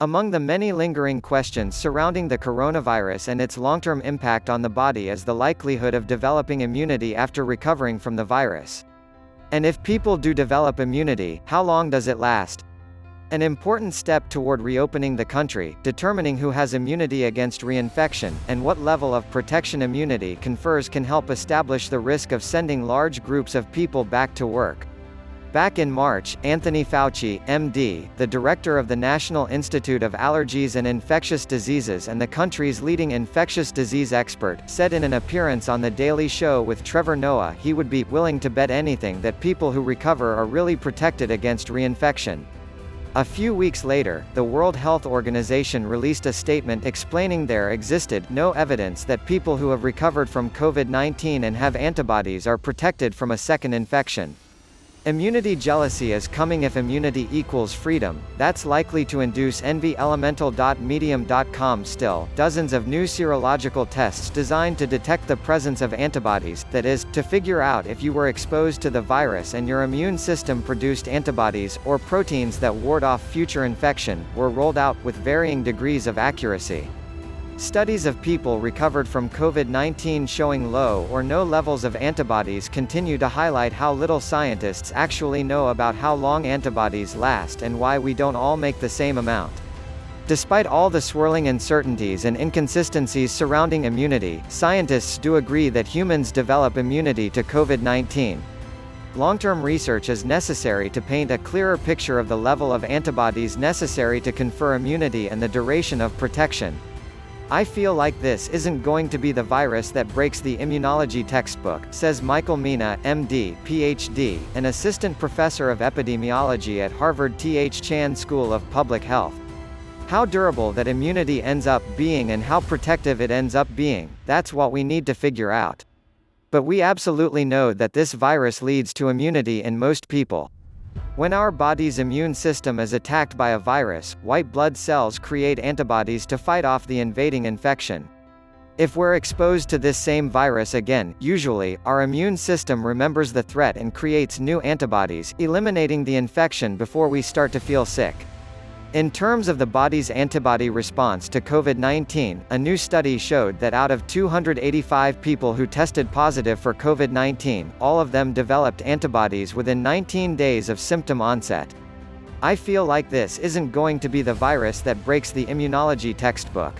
Among the many lingering questions surrounding the coronavirus and its long-term impact on the body is the likelihood of developing immunity after recovering from the virus. And if people do develop immunity, how long does it last? An important step toward reopening the country, determining who has immunity against reinfection, and what level of protection immunity confers can help establish the risk of sending large groups of people back to work. Back in March, Anthony Fauci, MD, the director of the National Institute of Allergies and Infectious Diseases and the country's leading infectious disease expert, said in an appearance on The Daily Show with Trevor Noah he would be willing to bet anything that people who recover are really protected against reinfection. A few weeks later, the World Health Organization released a statement explaining there existed no evidence that people who have recovered from COVID-19 and have antibodies are protected from a second infection. Immunity jealousy is coming. If immunity equals freedom, that's likely to induce envy. Elemental.medium.com. Still, dozens of new serological tests designed to detect the presence of antibodies, that is, to figure out if you were exposed to the virus and your immune system produced antibodies, or proteins that ward off future infection, were rolled out, with varying degrees of accuracy. Studies of people recovered from COVID-19 showing low or no levels of antibodies continue to highlight how little scientists actually know about how long antibodies last and why we don't all make the same amount. Despite all the swirling uncertainties and inconsistencies surrounding immunity, scientists do agree that humans develop immunity to COVID-19. Long-term research is necessary to paint a clearer picture of the level of antibodies necessary to confer immunity and the duration of protection. I feel like this isn't going to be the virus that breaks the immunology textbook, says Michael Mina, MD, PhD, an assistant professor of epidemiology at Harvard T.H. Chan School of Public Health. How durable that immunity ends up being and how protective it ends up being, that's what we need to figure out. But we absolutely know that this virus leads to immunity in most people. When our body's immune system is attacked by a virus, white blood cells create antibodies to fight off the invading infection. If we're exposed to this same virus again, usually, our immune system remembers the threat and creates new antibodies, eliminating the infection before we start to feel sick. In terms of the body's antibody response to COVID-19, a new study showed that out of 285 people who tested positive for COVID-19, all of them developed antibodies within 19 days of symptom onset. I feel like this isn't going to be the virus that breaks the immunology textbook.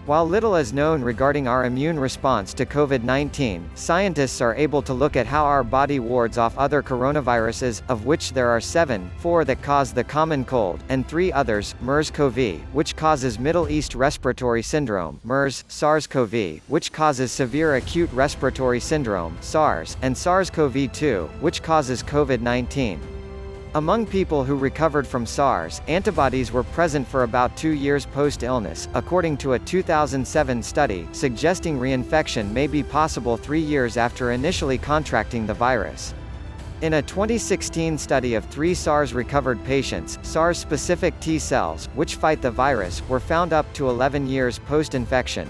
While little is known regarding our immune response to COVID-19, scientists are able to look at how our body wards off other coronaviruses, of which there are 4 that cause the common cold, and 3 others, MERS-CoV, which causes Middle East Respiratory Syndrome, MERS, SARS-CoV, which causes Severe Acute Respiratory Syndrome, SARS, and SARS-CoV-2, which causes COVID-19. Among people who recovered from SARS, antibodies were present for about 2 years post-illness, according to a 2007 study, suggesting reinfection may be possible 3 years after initially contracting the virus. In a 2016 study of 3 SARS-recovered patients, SARS-specific T cells, which fight the virus, were found up to 11 years post-infection.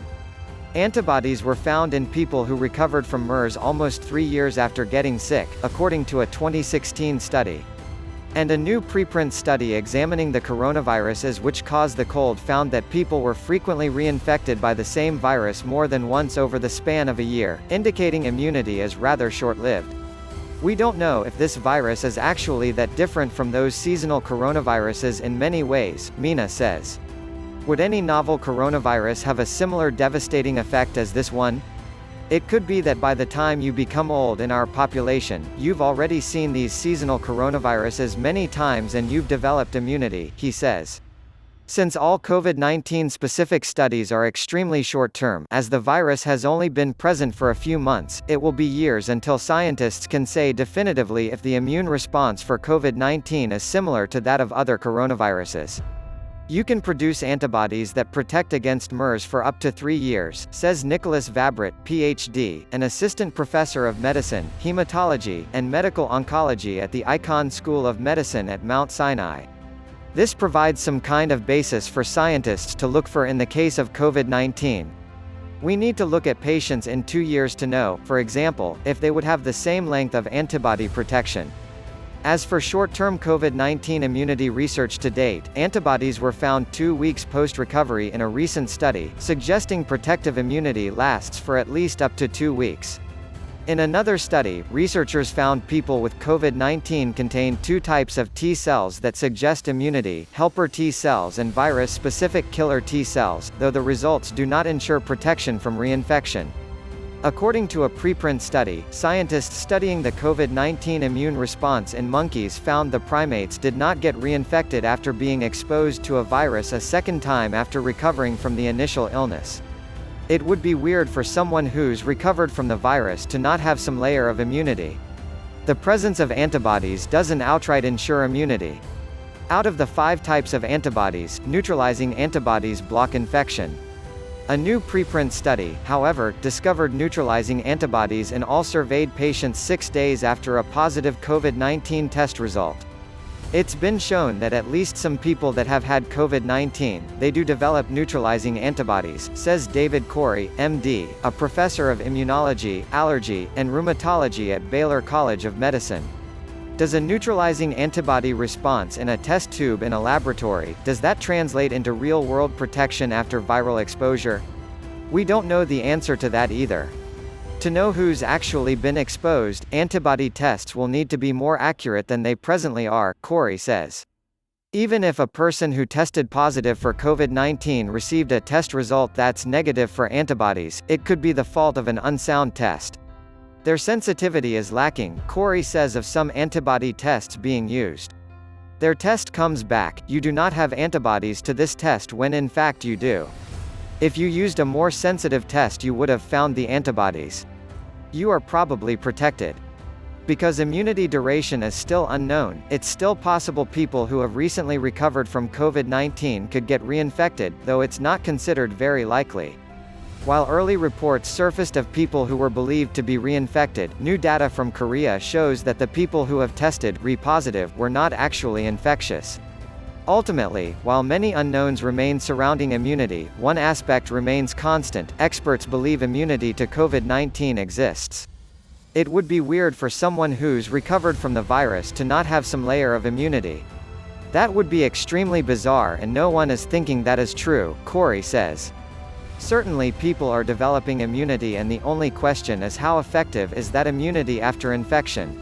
Antibodies were found in people who recovered from MERS almost 3 years after getting sick, according to a 2016 study. And a new preprint study examining the coronaviruses which cause the cold found that people were frequently reinfected by the same virus more than once over the span of a year, indicating immunity is rather short-lived. We don't know if this virus is actually that different from those seasonal coronaviruses in many ways, Mina says. Would any novel coronavirus have a similar devastating effect as this one? It could be that by the time you become old in our population, you've already seen these seasonal coronaviruses many times and you've developed immunity, he says. Since all COVID-19 specific studies are extremely short-term, as the virus has only been present for a few months, it will be years until scientists can say definitively if the immune response for COVID-19 is similar to that of other coronaviruses. You can produce antibodies that protect against MERS for up to 3 years, says Nicholas Vabrit, Ph.D., an assistant professor of medicine, hematology, and medical oncology at the Icahn School of Medicine at Mount Sinai. This provides some kind of basis for scientists to look for in the case of COVID-19. We need to look at patients in 2 years to know, for example, if they would have the same length of antibody protection. As for short-term COVID-19 immunity research to date, antibodies were found 2 weeks post-recovery in a recent study, suggesting protective immunity lasts for at least up to 2 weeks. In another study, researchers found people with COVID-19 contained 2 types of T cells that suggest immunity, helper T cells and virus-specific killer T cells, though the results do not ensure protection from reinfection. According to a preprint study, scientists studying the COVID-19 immune response in monkeys found the primates did not get reinfected after being exposed to a virus a second time after recovering from the initial illness. It would be weird for someone who's recovered from the virus to not have some layer of immunity. The presence of antibodies doesn't outright ensure immunity. Out of the 5 types of antibodies, neutralizing antibodies block infection. A new preprint study, however, discovered neutralizing antibodies in all surveyed patients 6 days after a positive COVID-19 test result. It's been shown that at least some people that have had COVID-19, they do develop neutralizing antibodies, says David Corey, MD, a professor of immunology, allergy, and rheumatology at Baylor College of Medicine. Does a neutralizing antibody response in a test tube in a laboratory, does that translate into real-world protection after viral exposure? We don't know the answer to that either. To know who's actually been exposed, antibody tests will need to be more accurate than they presently are, Corey says. Even if a person who tested positive for COVID-19 received a test result that's negative for antibodies, it could be the fault of an unsound test. Their sensitivity is lacking, Corey says of some antibody tests being used. Their test comes back, you do not have antibodies to this test when in fact you do. If you used a more sensitive test you would have found the antibodies. You are probably protected. Because immunity duration is still unknown, it's still possible people who have recently recovered from COVID-19 could get reinfected, though it's not considered very likely. While early reports surfaced of people who were believed to be reinfected, new data from Korea shows that the people who have tested Re-positive were not actually infectious. Ultimately, while many unknowns remain surrounding immunity, one aspect remains constant: experts believe immunity to COVID-19 exists. It would be weird for someone who's recovered from the virus to not have some layer of immunity. That would be extremely bizarre and no one is thinking that is true, Corey says. Certainly people are developing immunity and the only question is how effective is that immunity after infection.